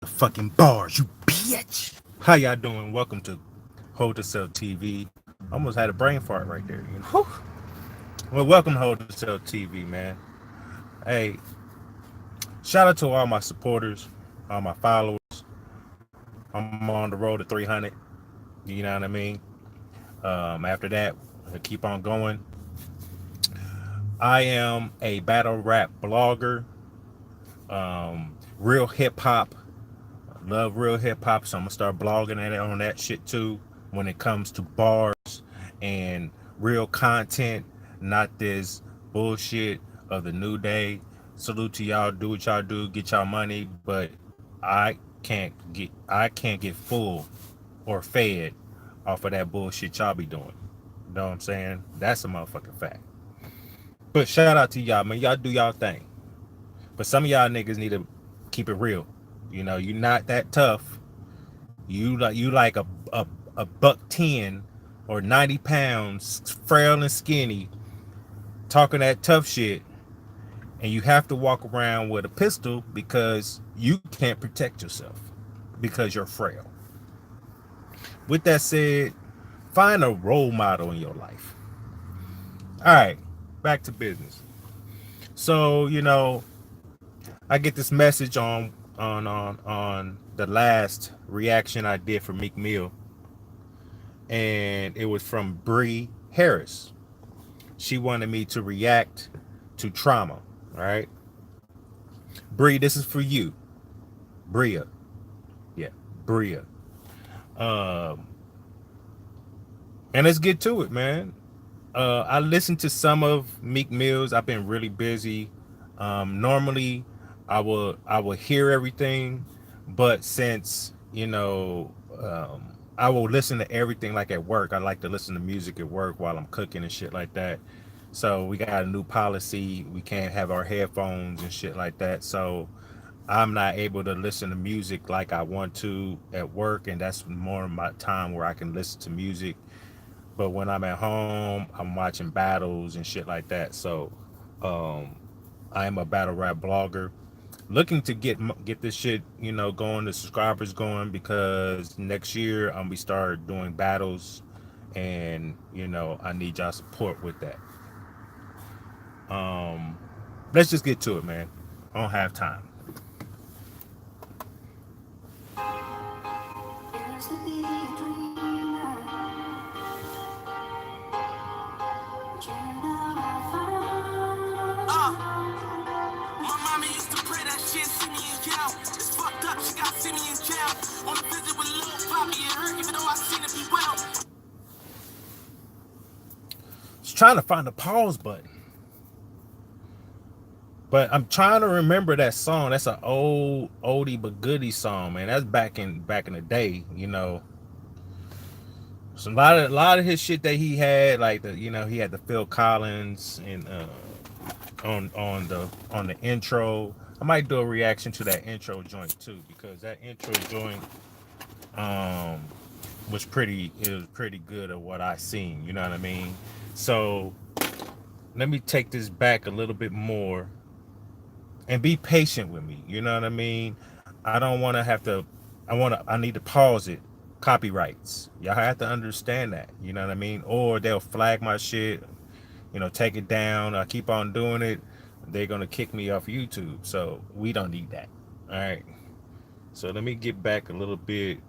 fucking bars, you bitch. How y'all doing? Welcome to Hold to Sell TV. Almost had a brain fart right there. You know? Whew. Well, welcome to Hold to Sell TV, man. Hey, shout out to all my supporters, all my followers. I'm on the road to 300. You know what I mean? After that, I keep on going. I am a battle rap blogger, real hip hop. Love real hip hop, so I'm gonna start blogging on that shit too. When it comes to bars and real content, not this bullshit of the new day. Salute to y'all. Do what y'all do. Get y'all money, but I can't get full or fed off of that bullshit y'all be doing. You know what I'm saying? That's a motherfucking fact. But shout out to y'all, man. Y'all do y'all thing. But some of y'all niggas need to keep it real. You know, you're not that tough. You like a buck 10 or 90 pounds, frail and skinny, talking that tough shit, and you have to walk around with a pistol because you can't protect yourself because you're frail. With that said, find a role model in your life. All right, back to business. So, I get this message on the last reaction I did for Meek Mill, and it was from Bree Harris. She wanted me to react to trauma. All right, Bree, this is for you. BRIA, yeah, BRIA. Um, and let's get to it, man. I listened to some of Meek Mill's. I've been really busy. Normally, I will hear everything, but since I will listen to everything like at work. I like to listen to music at work while I'm cooking and shit like that. So we got a new policy. We can't have our headphones and shit like that. So I'm not able to listen to music like I want to at work, and that's more of my time where I can listen to music. But when I'm at home, I'm watching battles and shit like that. So um, I am a battle rap blogger, looking to get this shit, going, the subscribers going, because next year I'm be start doing battles, and I need y'all support with that. Um, let's just get to it, man. I don't have time. My mama used to pray that shit, see me in jail. It's fucked up, she got see me in jail. On a visit with Lil Poppy, it hurt even though I seen it be well. Just trying to find the pause button, but I'm trying to remember that song. That's an old oldie but goodie song, man. That's back in the day. So a lot of his shit that he had, like he had the Phil Collins and on the intro. I might do a reaction to that intro joint too, because that intro joint um was pretty good at what I seen. You know what I mean? So let me take this back a little bit more and be patient with me. You know what I mean? I don't want to have to. I need to pause it. Copyrights. Y'all have to understand that. You know what I mean? Or they'll flag my shit. Take it down. I keep on doing it. They're gonna kick me off YouTube. So we don't need that. All right. So let me get back a little bit.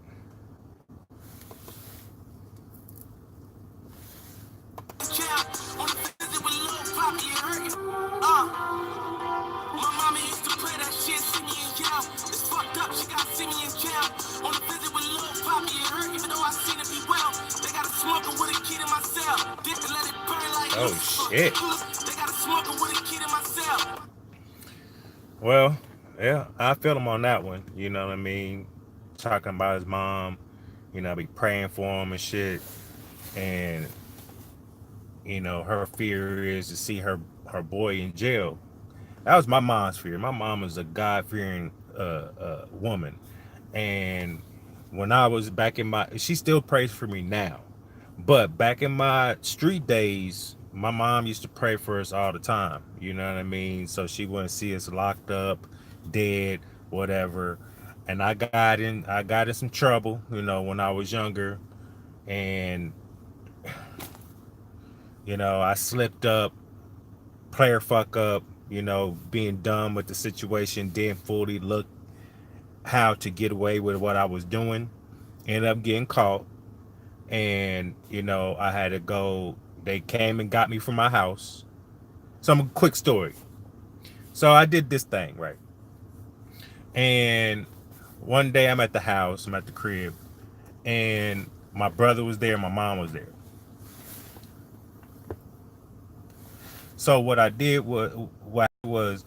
My mama used to pray that shit, see me in jail. It's fucked up, she got see me in jail. On a visit with Lil Poppy, it hurt even though I seen it be well. They got a smoker with a kid in my cell. Didn't let it burn like Oh shit. They got a smoker with a kid in my cell. Well, yeah, I feel him on that one. You know what I mean? Talking about his mom. I be praying for him and shit. And her fear is to see her boy in jail. That was my mom's fear. My mom is a God fearing woman, and when I was back in my, she still prays for me now, but back in my street days, my mom used to pray for us all the time. You know what I mean? So she wouldn't see us locked up, dead, whatever. and I got in some trouble, when I was younger, and I slipped up, player fuck up, being dumb with the situation, didn't fully look how to get away with what I was doing. Ended up getting caught, and I had to go. They came and got me from my house. Some quick story. So I did this thing, right? And one day I'm at the house, I'm at the crib, and my brother was there, my mom was there. So what I did was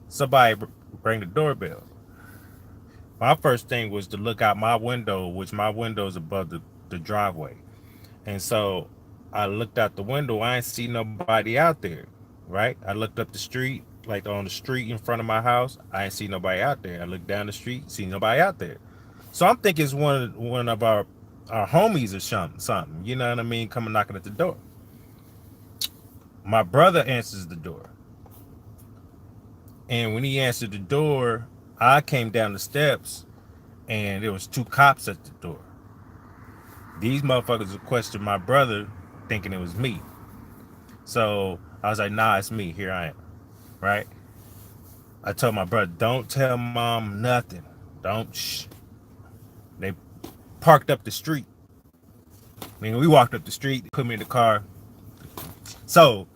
somebody rang the doorbell. My first thing was to look out my window, which my window is above the driveway. And so I looked out the window, I ain't see nobody out there, right? I looked up the street, like on the street in front of my house, I ain't see nobody out there. I looked down the street, see nobody out there. So I'm thinking it's one of our homies or something, you know what I mean, coming knocking at the door. My brother answers the door. And when he answered the door, I came down the steps and there was two cops at the door. These motherfuckers would question my brother thinking it was me. So I was like, nah, it's me. Here I am. Right? I told my brother, don't tell mom nothing. Don't shh. They parked up the street. I mean, we walked up the street, put me in the car. So,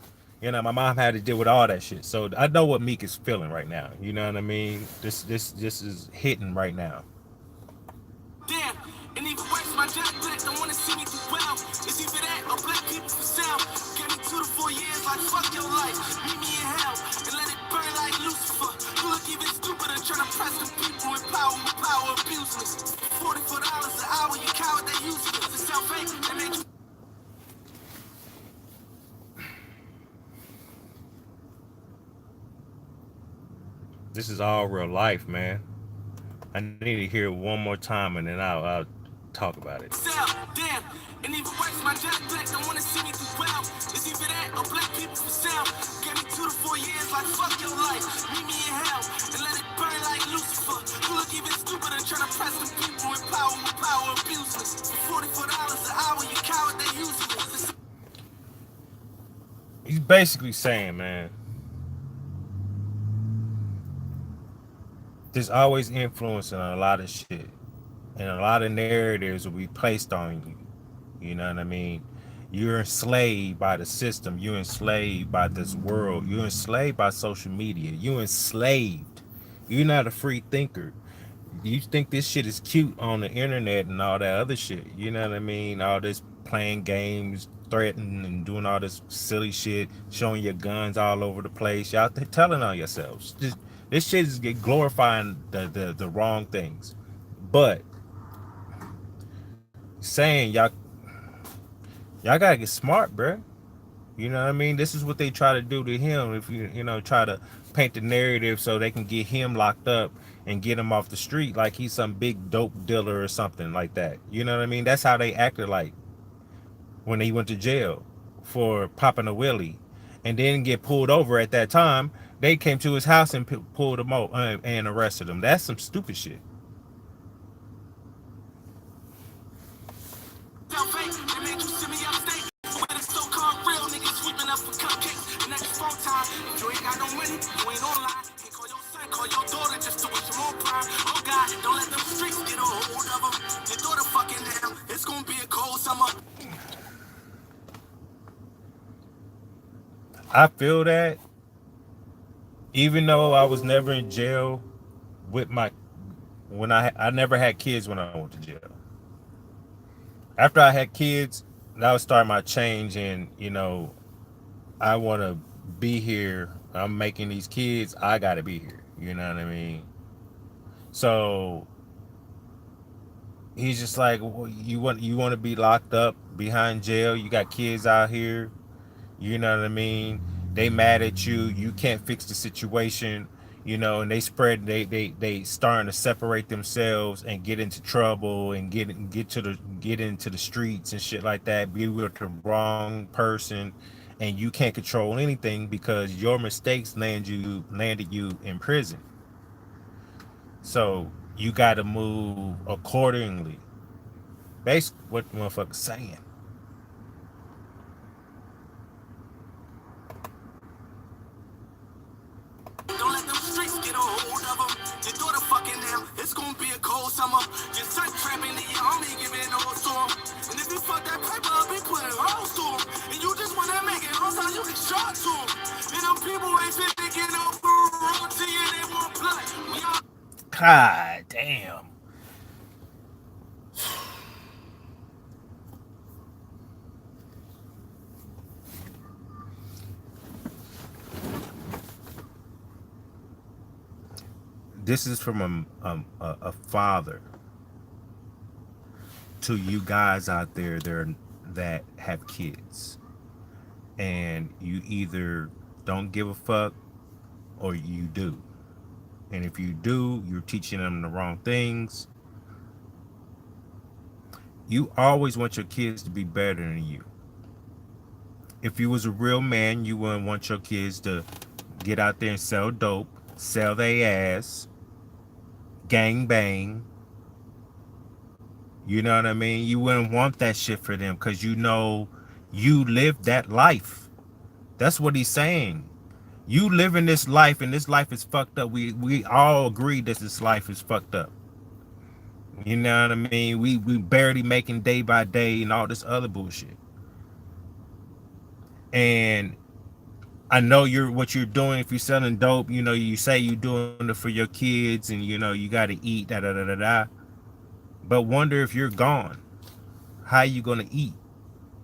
my mom had to deal with all that shit. So I know what Meek is feeling right now. You know what I mean? This is hitting right now. Damn, and even worse, my jack black don't wanna see me do well. It's either that or black people for sale. Get me 2 to 4 years, like fuck your life. Meet me in hell and let it burn like Lucifer. You look even stupider trying to press the people with power abuseless. $44 an hour, you coward, they useless. The self-hate, they make you. This is all real life, man. I need to hear it one more time and then I'll talk about it. Damn, and even worse, my jack black don't wanna see me do well. It's either that or black people for sale. Get me 2 to 4 years, like fuck your life. Meet me in hell and let it burn like Lucifer. You look even stupider trying to press the people with power abuseless. $44 an hour, you coward, they useless. He's basically saying, man, there's always influence in a lot of shit. And a lot of narratives will be placed on you. You know what I mean? You're enslaved by the system. You're enslaved by this world. You're enslaved by social media. You're enslaved. You're not a free thinker. You think this shit is cute on the internet and all that other shit. You know what I mean? All this playing games, threatening and doing all this silly shit, showing your guns all over the place. Y'all telling on yourselves. This shit is glorifying the wrong things. But saying y'all gotta get smart, bruh. You know what I mean? This is what they try to do to him. If you try to paint the narrative so they can get him locked up and get him off the street like he's some big dope dealer or something like that. You know what I mean? That's how they acted like when he went to jail for popping a willie and didn't get pulled over at that time. They came to his house and pulled him out and arrested him. That's some stupid shit. I feel that, even though I was never in jail with I never had kids when I went to jail. After I had kids, that was starting my change, and I want to be here. I'm making these kids. I got to be here. You know what I mean? So he's just like, well, you want to be locked up behind jail? You got kids out here. You know what I mean? They mad at you. You can't fix the situation. And they starting to separate themselves and get into trouble and get into the streets and shit like that. Be with the wrong person, and you can't control anything because your mistakes landed you in prison. So you got to move accordingly. Basically, what the motherfucker's saying. Don't let them streets get a hold of them. Your daughter fucking them. It's gonna be a cold summer. Your son trapping the army giving no storm. And if you fuck that paper up, he put it all to him. And you just wanna make it all time you can shot to him. And them people ain't fit to get over road to you, they won't play. We all God damn. This is from a father to you guys out there that have kids, and you either don't give a fuck or you do. And if you do, you're teaching them the wrong things. You always want your kids to be better than you. If you was a real man, you wouldn't want your kids to get out there and sell dope, sell their ass, gang bang. You know what I mean? You wouldn't want that shit for them because you know you lived that life. That's what he's saying. You living this life, and this life is fucked up. We all agree that this life is fucked up. You know what I mean? We barely making day by day and all this other bullshit. And I know what you're doing. If you're selling dope, you know, you say you're doing it for your kids, and you know you got to eat, da da da da da. But wonder if you're gone, how you gonna eat?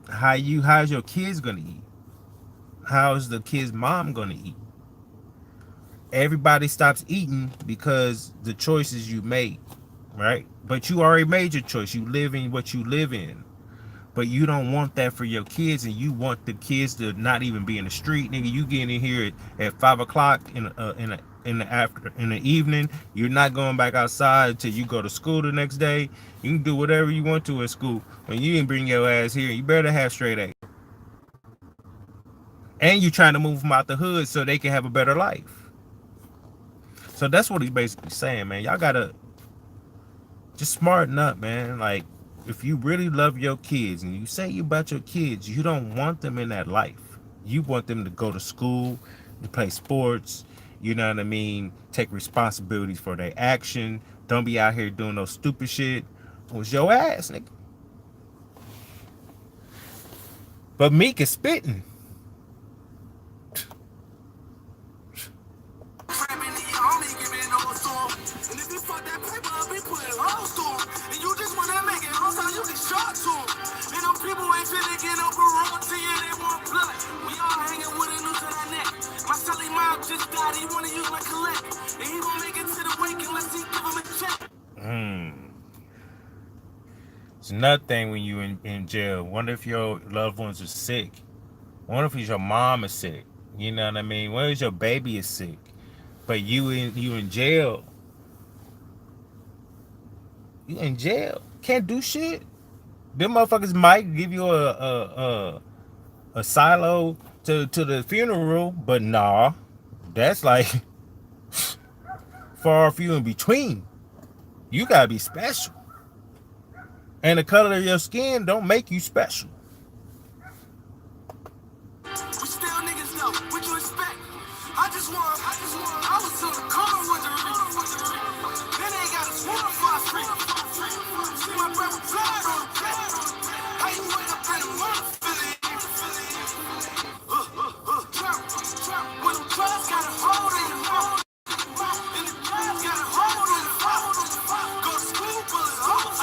How's your kids gonna eat? How's the kid's mom gonna eat? Everybody stops eating because the choices you made, right? But you already made your choice. You live in what you live in. But you don't want that for your kids, and you want the kids to not even be in the street, nigga. You getting in here at 5 o'clock in the evening. You're not going back outside until you go to school the next day. You can do whatever you want to at school. When you didn't bring your ass here, you better have straight A. And you trying to move them out the hood so they can have a better life. So that's what he's basically saying, man. Y'all gotta just smarten up, man. Like, if you really love your kids and you say you about your kids, you don't want them in that life. You want them to go to school, to play sports, you know what I mean? Take responsibilities for their action. Don't be out here doing no stupid shit. It was your ass, nigga. But Meek is spitting. trapping the army giving no storm. And if you fuck that paper up, he put it all to him. And you just wanna make it all time you can shot to him. And them people ain't fit to get over road to you, they won't play. We all hanging with a noose on our neck. My Sally mom just died, he wanna use my collect. And he won't make it to the wake unless he give him a check. It's another thing when you in jail. Wonder if your loved ones are sick. Wonder if your mom is sick. You know what I mean? Wonder if your baby is sick. But you in jail. You in jail. Can't do shit. Them motherfuckers might give you a silo to the funeral, but nah. That's like far few in between. You gotta be special. And the color of your skin don't make you special. We still niggas though, what you expect? I was on the corner with the then they got a swarm for free. See my brother fly on the pad. How you wake up in the morning feeling? When them drugs got a hold in your mouth. And the drugs got a hold in your mouth. Go to school, bullet holes.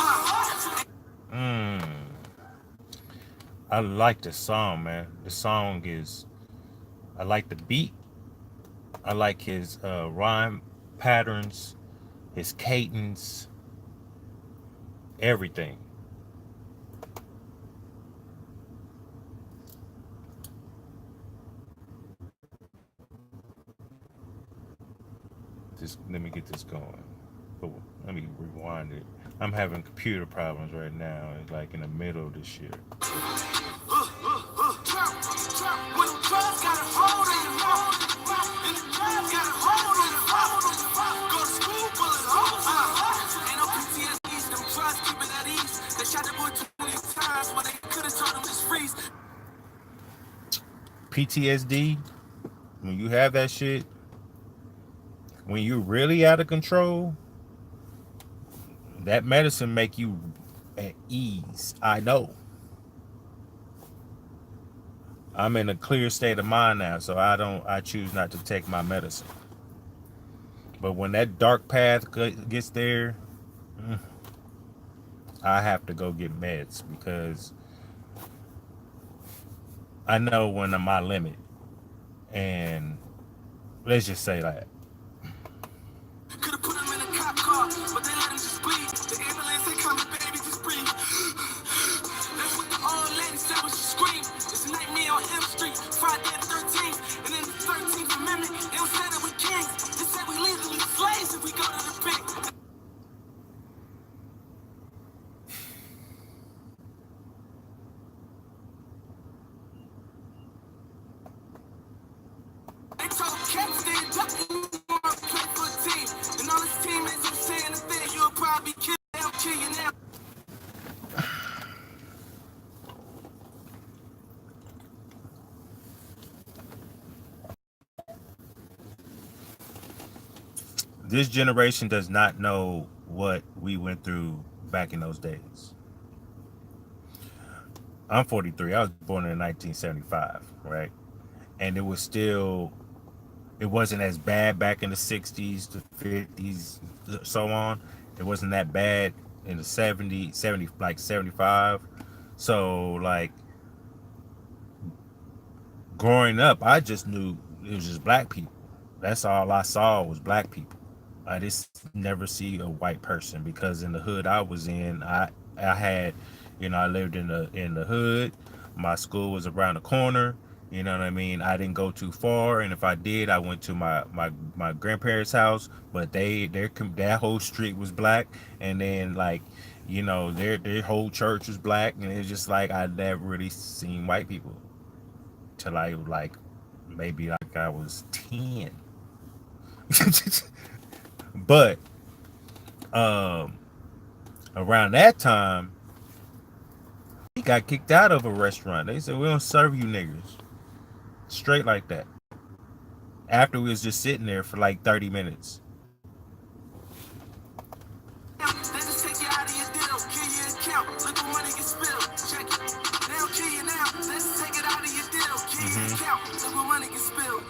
I like the song, man. The song is, I like the beat. I like his rhyme patterns, his cadence, everything. Just let me get this going. But let me rewind it. I'm having computer problems right now. It's like in the middle of this shit. When the drugs got a hold in your mouth, and the drugs got a hold in your mouth, go to school, bullet holes. PTSD, when you have that shit, when you're really out of control, that medicine make you at ease. I know. I'm in a clear state of mind now, so I choose not to take my medicine. But when that dark path gets there, I have to go get meds because I know when I'm my limit. And let's just say that. Could've put him in a cop car, but they let him just bleed. The ambulance, they coming, baby, just breathe. That's what the old lady said when she screamed. It's a nightmare on M Street, Friday the 13th. And in the 13th Amendment, they don't say that we kings. They say we legally slaves if we go to the pit. They told cats they inducted you want to play for a team. And all his teammates are saying the thing, you'll probably kill. They'll kill you now. This generation does not know what we went through back in those days. I'm 43. I was born in 1975, right? And it wasn't as bad back in the 60s, the 50s, so on. It wasn't that bad in the 70, like 75. So, like, growing up, I just knew it was just black people. That's all I saw was black people. I just never see a white person because in the hood I was in, I had, I lived in the hood. My school was around the corner. You know what I mean? I didn't go too far, and if I did, I went to my grandparents' house. But that whole street was black, and then like, their whole church was black, and it's just like I never really seen white people till I like maybe like I was 10. But around that time, he got kicked out of a restaurant. They said, we don't serve you niggas. Straight like that. After we was just sitting there for like 30 minutes. They just take you out of your deal, kill your account, look what money gets spilled. Check it. They don't kill you now. They just take it out of your deal, kill your account, look what money gets spilled.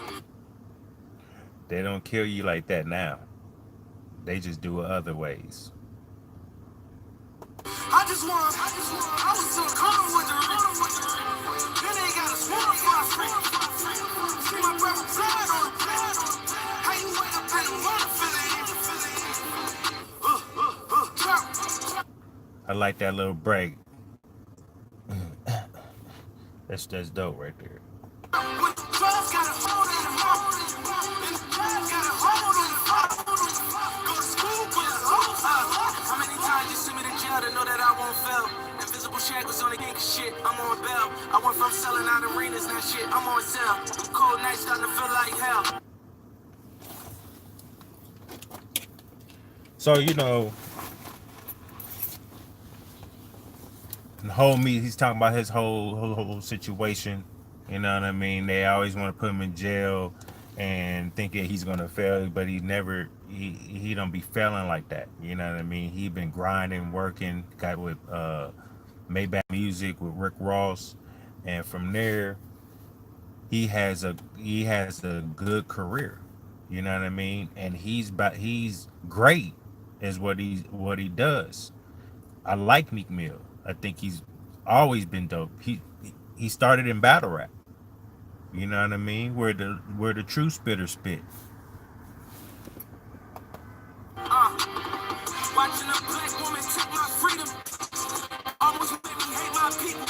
They don't kill you like that now. They just do it other ways. I was so calm with the then they got a small free. See my brother pride on how you wake up in the morning feeling. I like that little break. That's dope right there. When the drugs got a hold in the mouth, and the drugs got a hold in the mouth. Go to school, put a hole out. How many times you send me to jail to know that I won't fail? Invisible shackles on the gang shit, I'm on bail. I went from selling out arenas, now shit, I'm on sale. Them cold nights starting to feel like hell. So, the whole Meek, he's talking about his whole situation. You know what I mean? They always want to put him in jail and think that he's gonna fail, but he don't be failing like that. You know what I mean? He been grinding, working, got with Maybach Music with Rick Ross, and from there he has a good career. You know what I mean? And he's great is what he does. I like Meek Mill. I think he's always been dope. He started in battle rap. You know what I mean? Where the true spitters spit. Watching a black woman take my freedom almost made me hate my people.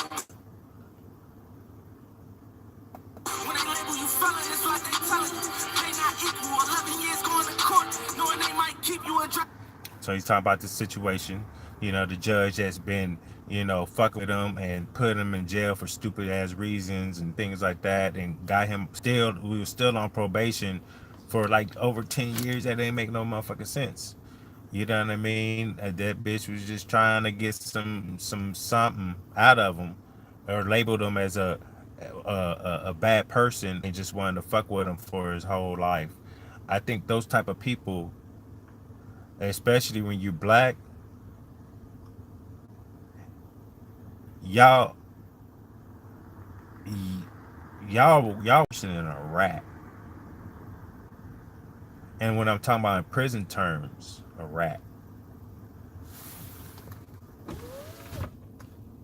When they label you felon, it's like they telling you they not equal. 11 years going to court, knowing they might keep you in dry. So he's talking about the situation. The judge that's been, fucking with him and put him in jail for stupid ass reasons and things like that, and got him we were still on probation for like over 10 years. That didn't make no motherfucking sense. You know what I mean? That bitch was just trying to get something out of him, or labeled him as a a bad person and just wanted to fuck with him for his whole life. I think those type of people, especially when you're black, y'all y'all in a rat. And when I'm talking about in prison terms, a rat.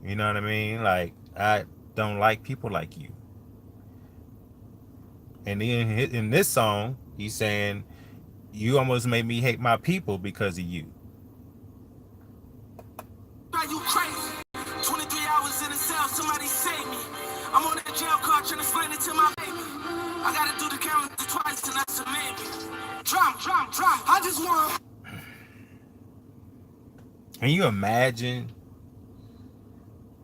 You know what I mean? Like, I don't like people like you. And in this song, he's saying, you almost made me hate my people because of you. Are you crazy? 23 hours in a cell, somebody save me. I'm on that jail car trying to explain it to my baby. I gotta do the calendar twice and that's a maybe. Drama. I just want. Can you imagine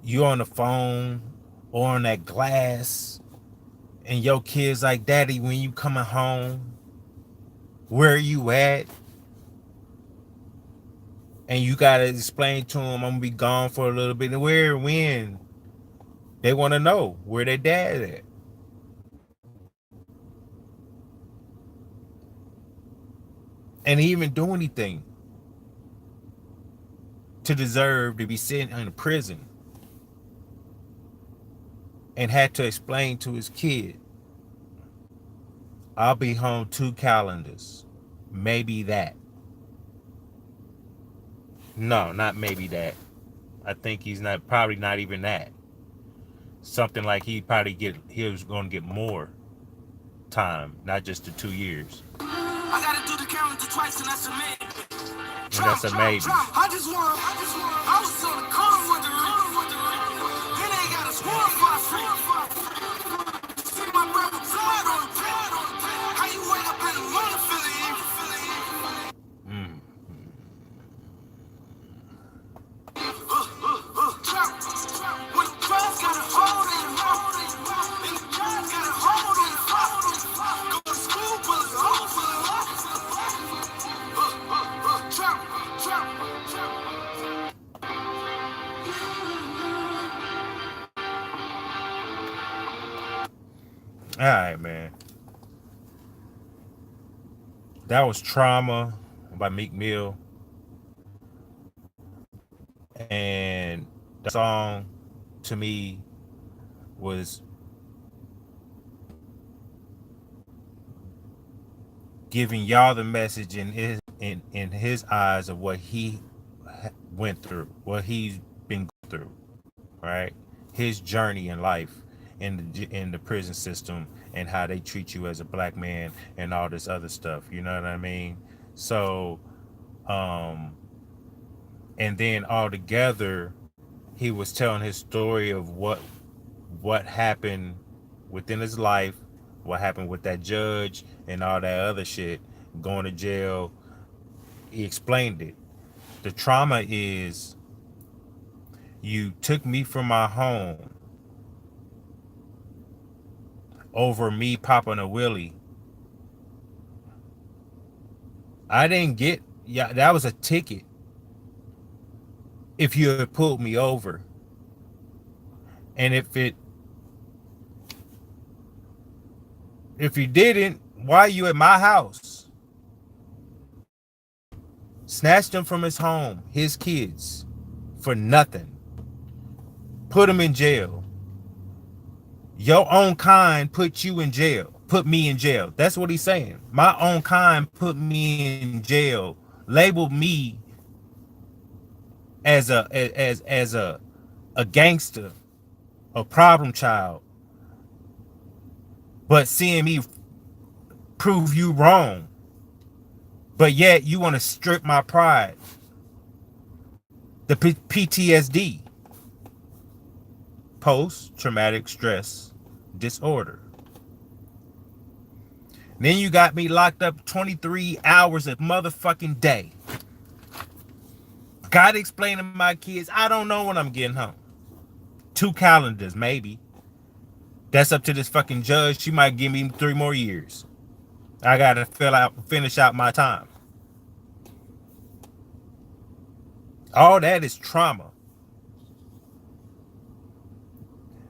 you on the phone or on that glass and your kids like, Daddy, when you coming home, where are you at? And you gotta explain to them, I'm gonna be gone for a little bit. And where, when? They want to know where their dad at. And he even do anything to deserve to be sitting in a prison and had to explain to his kid, I'll be home 2 calendars. Maybe that. No, not maybe that. I think he's probably not even that. Something like he was going to get more time, not just the 2 years. I gotta do the calendar twice and that's a maybe. And that's a maybe. I was on the car wondering. Then they got a score for the free. See my brother blood on the pad. How you wake up in the morning feeling? When the drugs got a hold on your mouth, and the drugs got a hold on your mouth. Go to school, pull it off, All right, man. That was Trauma by Meek Mill. And the song to me was giving y'all the message in his eyes of what he went through, what he's been through, right? His journey in life in the prison system and how they treat you as a black man and all this other stuff. You know what I mean? So, and then all together, he was telling his story of what happened within his life, what happened with that judge and all that other shit, going to jail. He explained it. The trauma is, you took me from my home over me popping a willie. I didn't get, yeah, that was a ticket. If you had pulled me over, and if you didn't, why are you at my house? Snatched him from his home, his kids, for nothing. Put him in jail. Your own kind put you in jail. Put me in jail. That's what he's saying. My own kind put me in jail. Labeled me as a gangster, a problem child. But seeing me prove you wrong. But yet you want to strip my pride. The PTSD. Post-traumatic stress disorder. Then you got me locked up 23 hours a motherfucking day. Gotta explain to my kids, I don't know when I'm getting home. 2 calendars, maybe. That's up to this fucking judge. She might give me 3 more years. I gotta finish out my time. All that is trauma.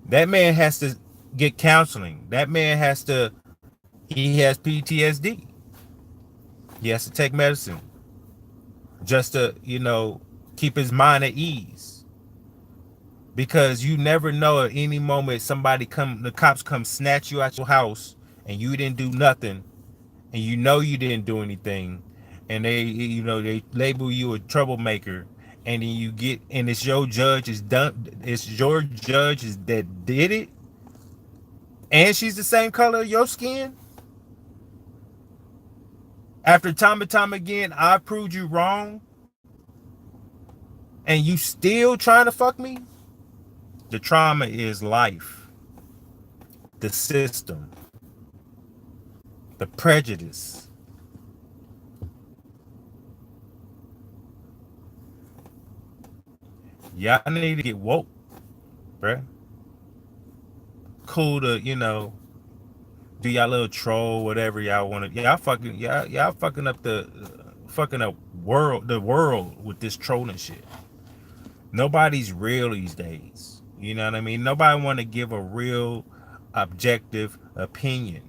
That man has to get counseling. That man has to, he has PTSD. He has to take medicine just to, you know, keep his mind at ease. Because you never know at any moment somebody come, the cops come snatch you out your house and you didn't do nothing, and you know you didn't do anything, and they, you know, they label you a troublemaker, and then you get, and it's your judge is done, it's your judge is that did it, and she's the same color of your skin. After time and time again, I proved you wrong, and you still trying to fuck me. The trauma is life, the system, the prejudice. Y'all need to get woke, bruh. Cool to, you know, do y'all little troll, whatever y'all want to. Y'all fucking up the fucking up the world with this trolling shit. Nobody's real these days. You know what I mean? Nobody want to give a real objective opinion.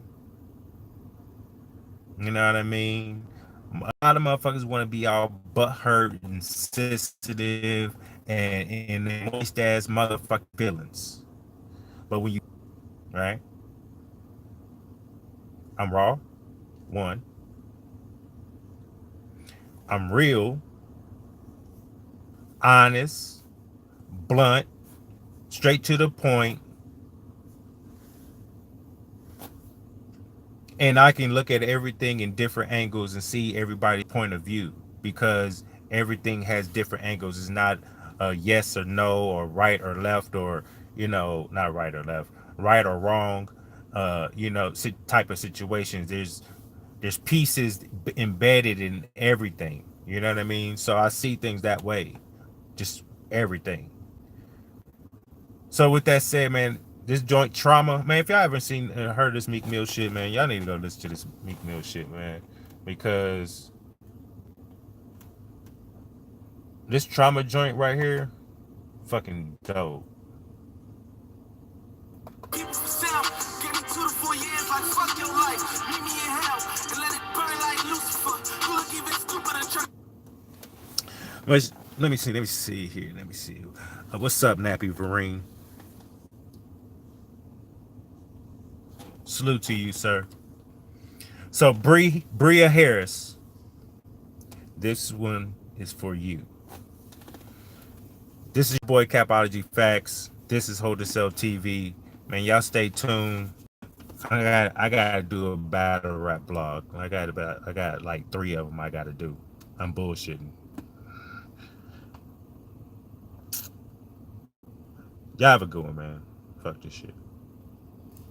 You know what I mean? A lot of motherfuckers want to be all butthurt and sensitive and moist ass motherfucking feelings. But when you, right? I'm raw. One. I'm real, honest, blunt, straight to the point, and I can look at everything in different angles and see everybody's point of view, because everything has different angles. It's not a yes or no or right or left, or, you know, not right or left, right or wrong, you know, type of situations. There's pieces embedded in everything. You know what I mean? So I see things that way. Just everything. So with that said, man, this joint trauma, man, if y'all haven't seen heard this Meek Mill shit, man, y'all need to go listen to this Meek Mill shit, man. Because this trauma joint right here, fucking dope. People for sale. Give me 2 to 4 years, like fuck your life. Meet me in hell and let it burn like Lucifer. You look even stupider trying. Let me see here. Let me see. What's up, Nappy Vereen? Salute to you, sir. So Bria Harris, this one is for you. This is your boy CapologyFactz. This is Hold to Sell TV. Man, y'all stay tuned. I gotta do a battle rap blog. I got like 3 of them I gotta do. I'm bullshitting. Y'all have a good one, man. Fuck this shit.